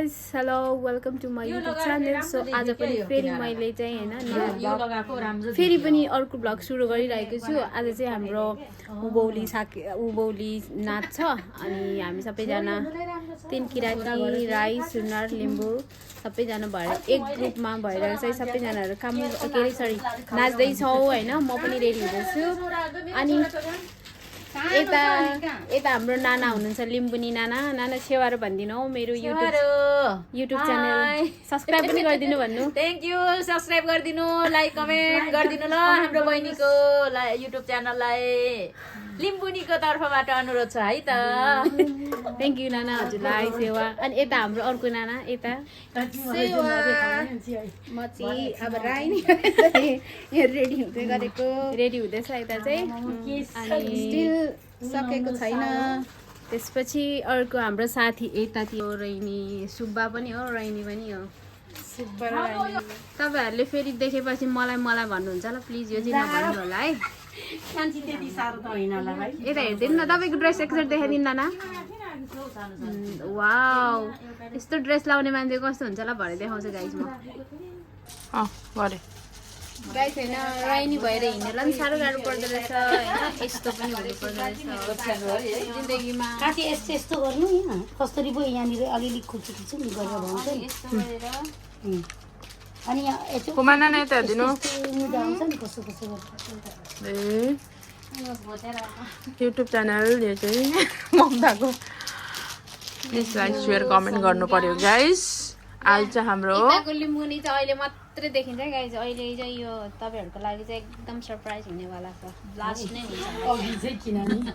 guys, hello, welcome to my YouTube channel. So आज पनि फेरि मैले चाहिँ हैन फेरि पनि अर्को भ्लग सुरु गरिरहेको छु। आज चाहिँ हाम्रो उभौली नाच छ अनि हामी सबैजना तीन किराती राई सुनार लिम्बू सबैजना भएर एक ग्रुपमा भएर चाहिँ सबैजनाहरु काम नाच्दै छौ हैन। म पनि रेडी हुँदैछु अनि यता हाम्रो नाना हुनुहुन्छ लिम्बुनी नाना सेवारो भनिदिनु हौ मेरो युट्युब च्यानल सब्स्क्राइब पनि गरिदिनु भन्नु। थ्यांक यू, सब्स्क्राइब गरिदिनु, लाइक कमेन्ट गरिदिनु ल हाम्रो बहिनीको युट्युब च्यानललाई लिम्बुनीको तर्फबाट अनुरोध छ है त। थ्यांक यू नाना हजुरलाई सेवा। अनि यता हाम्रो अर्को नाना यता म चाहिँ अब राई नि रेडी हुँदै गरेको रेडी हुँदैछ यता चाहिँ अनि स्टिल सकेको छैन। त्यसपछि अर्को हाम्रो साथी यता थियो रैनी सुब्बा पनि हो रैनी पनि हो सुब्बा र राई। तपाईहरुले फेरि देखेपछि मलाई भन्नुहुन्छ ल प्लिज यो चाहिँ नभन्नु होला है। कान्छी त्यति साह्रो त हैन होला भाइ। यता हेर्दिनु न तपाईको ड्रेस एकचोटि देखाइदिनु नाना। वाउ यस्तो ड्रेस लाउने मान्छे कस्तो हुन्छ ल भरे देखाउँछु गाइस म। गरे गाइस हैन राइनी भएर हिँड्नलाई पनि साह्रो गाह्रो पर्दो रहेछ हैन। यस्तो पनि हुनु पर्दो रहेछ जिन्दगीमा। काटी यस्तो गर्नु यहाँ कसरी भयो यहाँनिर अलिअलि खुच्छु नि गरेर भन्छ नि यस्तो गरेर अनि यहाँ यसो कुमाना नै त दिनु मुजा आउँछ नि कसो गर्छ। ए युट्युब च्यानल यो चाहिँ ममताको प्लिज लाइक शेयर कमेन्ट गर्नु पर्यो गाइस। आज चाहिँ हाम्रो यताको लिम्बुनी चाहिँ अहिले मात्रै देखिन्छ गाइस। अहिले चाहिँ यो तपाईहरुको लागि चाहिँ एकदम सरप्राइज हुनेवाला छ। ब्लास्ट नै हुन्छ अघि चाहिँ किनभने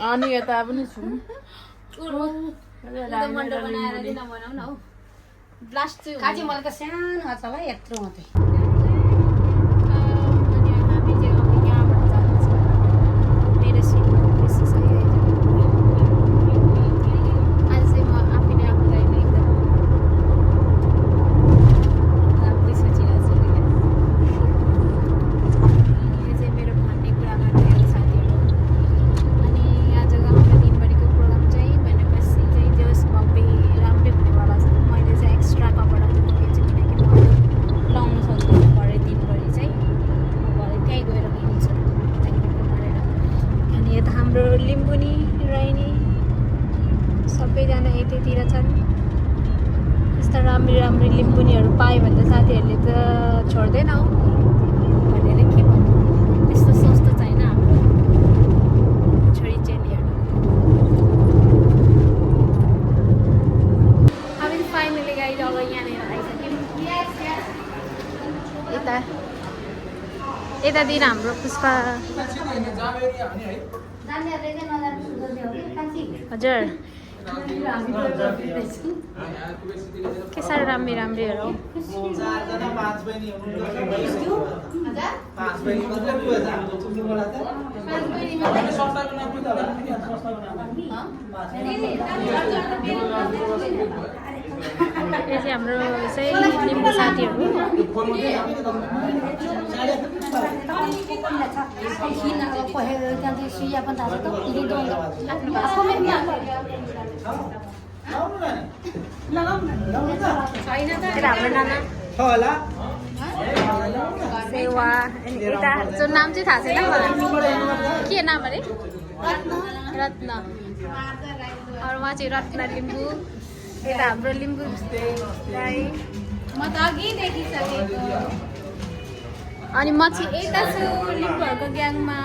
अनि यता पनि छु मन्डो बनाएर दिन बनाउ न हौ ब्लास्ट चाहिँ काजी मलाई त सानो छ ल यत्रो मात्रै। अनि हामी चाहिँ अब यहाँबाट जान्छ मेरो सिट बेसी छ आज चाहिँ म आफैले आफूलाई नै एकदम राम्रै सोचिरहेको छु। यो चाहिँ मेरो भन्ने कुरा गर्नेहरू साथीहरू। अनि आजको हाम्रो दिनभरिको प्रोग्राम चाहिँ भनेपछि चाहिँ जोस् भव्य राम्रै हुनेवाला छ। मैले चाहिँ एक्स्ट्रा कपडा बोकेको छु किनकि म लाउनु सक्दैन भरे दिनभरि चाहिँ भरे त्यहीँ गएर हिँड्छु त्यहाँदेखिको गरेर। अनि यता हाम्रो लिम्बुनी राइनी सबैजना यतैतिर छन्। यस्ता राम्री लिम्बुनीहरू पायो भने त साथीहरूले त छोड्दैन हौ भनेर के भन्नु। त्यस्तो सोच त छैन हाम्रो छोरी चेलीहरू। हामी फाइनली गाइज अब यहाँनिर आइसक्यौँ। यतातिर हाम्रो पुष्पा हजुर के साह्रो राम्रीहरू यो चाहिँ हाम्रो चाहिँ लिम्बू साथीहरू। सुइया पनि थाहा छ यता हाम्रो नाना सेवा। यता जो नाम चाहिँ थाहा छैन मलाई के नाम अरे रत्न अरू उहाँ चाहिँ रत्न लिम्बू। यता हाम्रो लिम्बू राई म त अघि देखिसकेको। अनि म चाहिँ यता छु लिम्बूहरूको ग्याङमा।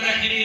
गर्दाखेरि